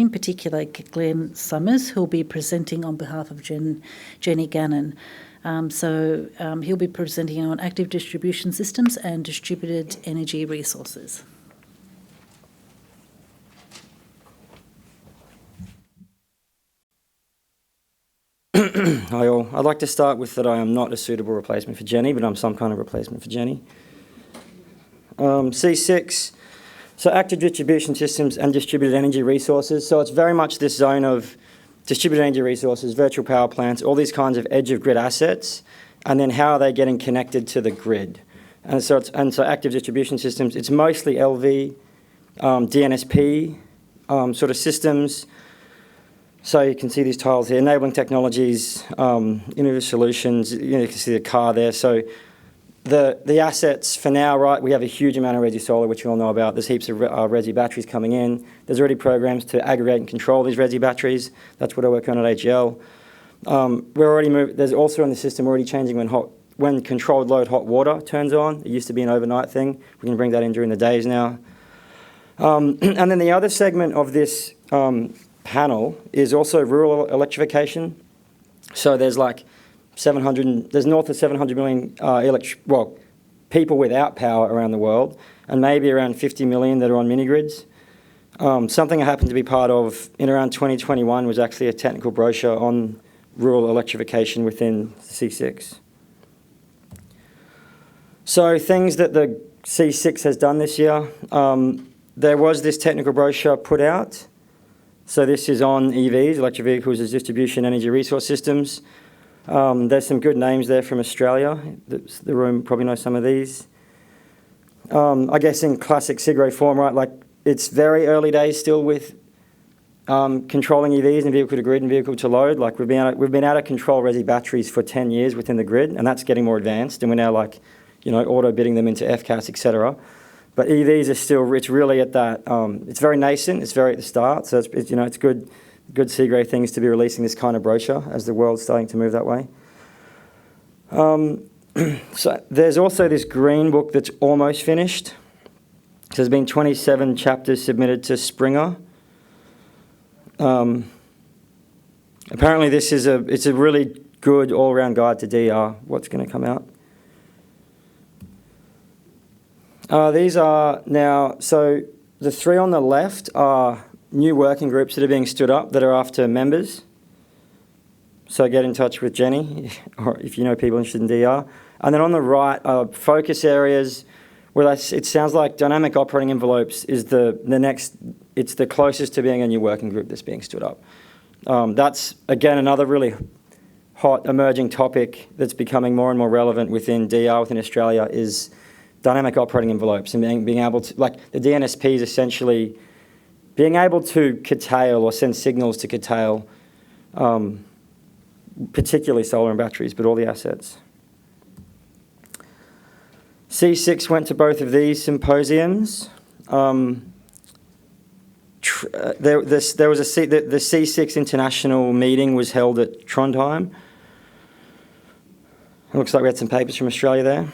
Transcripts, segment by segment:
in particular Glenn Summers, who'll be presenting on behalf of Jenny Gannon. He'll be presenting on active distribution systems and distributed energy resources. Hi all. I'd like to start with that I am not a suitable replacement for Jenny, but I'm some kind of replacement for Jenny. C6, so active distribution systems and distributed energy resources. So it's very much this zone of distributed energy resources, virtual power plants, all these kinds of edge-of-grid assets, and then how are they getting connected to the grid? And so active distribution systems, it's mostly LV, DNSP sort of systems. So you can see these tiles here, enabling technologies, innovative solutions. You can see the car there. So the assets for now, right, we have a huge amount of resi solar, which you all know about. There's heaps of resi batteries coming in. There's already programs to aggregate and control these resi batteries. That's what I work on at AGL. We're already there's also in the system already changing when controlled load hot water turns on. It used to be an overnight thing. We can bring that in during the days now. And then the other segment of this panel is also rural electrification. So there's like there's north of 700 million people without power around the world, and maybe around 50 million that are on mini-grids. Something I happened to be part of in around 2021 was actually a technical brochure on rural electrification within C6. So things that the C6 has done this year, there was this technical brochure put out. So this is on EVs, electric vehicles as distribution energy resource systems. There's some good names there from Australia. The room probably knows some of these. I guess in classic SIGRO form, right, like it's very early days still with controlling EVs and vehicle to grid and vehicle to load. Like we've been able to control resi batteries for 10 years within the grid, and that's getting more advanced, and we're now like, auto bidding them into FCAS, etc. But EVs are still, it's really at that, it's very nascent, it's very at the start, so it's good SIGRO things to be releasing this kind of brochure as the world's starting to move that way. So there's also this green book that's almost finished. So there's been 27 chapters submitted to Springer. Apparently it's a really good all-round guide to DR, what's going to come out. These are now, so the three on the left are new working groups that are being stood up that are after members. So get in touch with Jenny, or if you know people interested in DR. And then on the right are focus areas where it sounds like dynamic operating envelopes is the next, it's the closest to being a new working group that's being stood up. That's, again, another really hot emerging topic that's becoming more and more relevant within DR, within Australia, is dynamic operating envelopes and being able to, like the DNSP is essentially being able to curtail or send signals to curtail particularly solar and batteries, but all the assets. C6 went to both of these symposiums. The C6 International meeting was held at Trondheim. It looks like we had some papers from Australia there.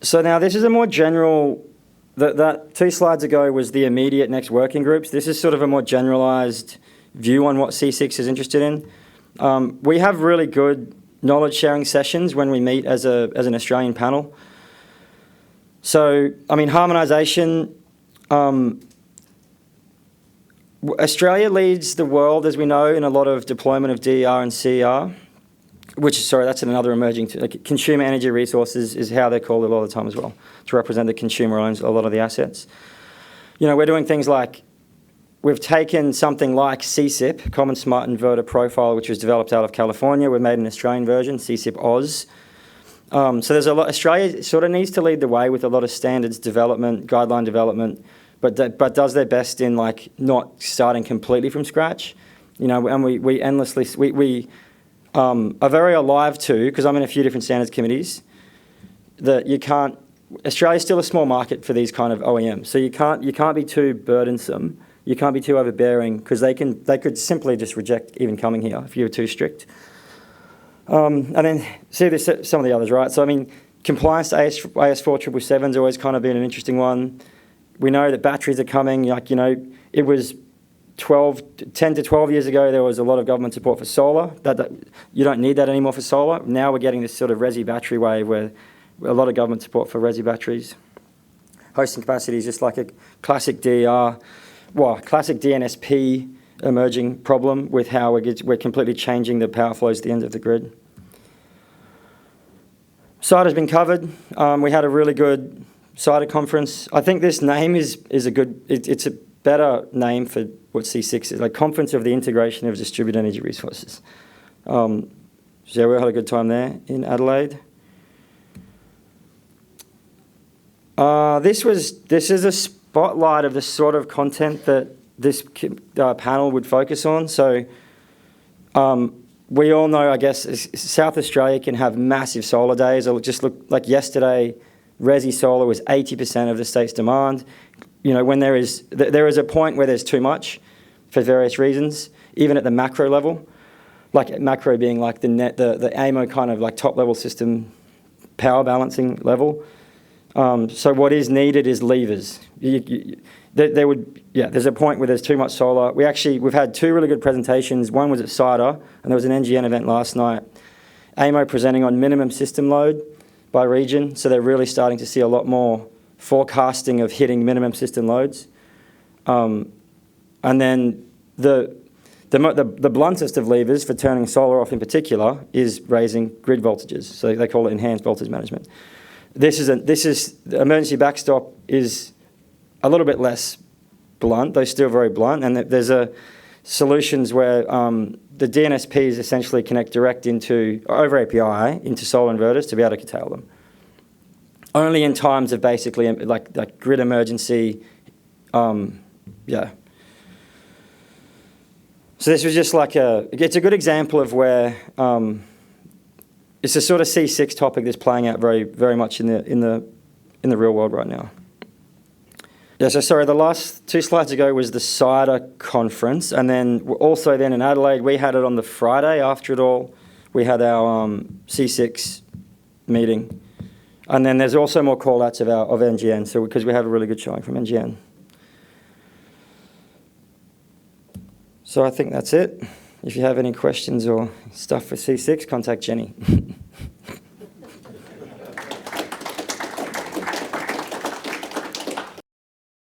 So now this is a more general, that 2 slides ago was the immediate next working groups. This is sort of a more generalised view on what C6 is interested in. We have really good knowledge sharing sessions when we meet as an Australian panel. So, I mean, harmonisation, Australia leads the world, as we know, in a lot of deployment of DER and CER. That's another emerging, consumer energy resources is how they're called a lot of the time as well, to represent the consumer owns a lot of the assets. We're doing things like, we've taken something like CSIP, Common Smart Inverter Profile, which was developed out of California. We've made an Australian version, CSIP Oz. So there's a lot, Australia sort of needs to lead the way with a lot of standards development, guideline development, but does their best in not starting completely from scratch. And we endlessly, we are very alive to, because I'm in a few different standards committees, that Australia's still a small market for these kind of OEMs, so you can't be too burdensome, you can't be too overbearing, because they could simply just reject even coming here if you were too strict. And then see this, some of the others, right? So I mean, Compliance to AS 4777 has always kind of been an interesting one. We know that batteries are coming. Like, it was 10 to 12 years ago, there was a lot of government support for solar. That you don't need that anymore for solar. Now we're getting this sort of resi battery wave where a lot of government support for resi batteries. Hosting capacity is just like a classic classic DNSP emerging problem with how we're completely changing the power flows at the end of the grid. CIDA has been covered. We had a really good CIDA conference. I think this name is a good, it's a better name for what C6 is, like Conference of the Integration of Distributed Energy Resources. So yeah, we had a good time there in Adelaide. This is a spotlight of the sort of content that this panel would focus on. So we all know, I guess, South Australia can have massive solar days. It'll just look like yesterday, resi solar was 80% of the state's demand. When there is a point where there's too much for various reasons, even at the macro level, like macro being like the AMO kind of like top level system power balancing level. So what is needed is levers. There's a point where there's too much solar. We've had two really good presentations. One was at CIDA, and there was an NGN event last night. AMO presenting on minimum system load by region, so they're really starting to see a lot more forecasting of hitting minimum system loads. And then the bluntest of levers for turning solar off in particular is raising grid voltages. So they call it enhanced voltage management. The emergency backstop is a little bit less blunt, though still very blunt. And there's solutions where the DNSPs essentially connect direct over API into solar inverters to be able to curtail them. Only in times of basically like grid emergency, So this was just it's a good example of where it's a sort of C6 topic that's playing out very, very much in the real world right now. Yeah, so sorry, the last two slides ago was the CIDA conference, and then also then in Adelaide, we had it on the Friday after it all. We had our C6 meeting. And then there's also more call-outs of NGN, so because we have a really good showing from NGN. So I think that's it. If you have any questions or stuff for C6, contact Jenny.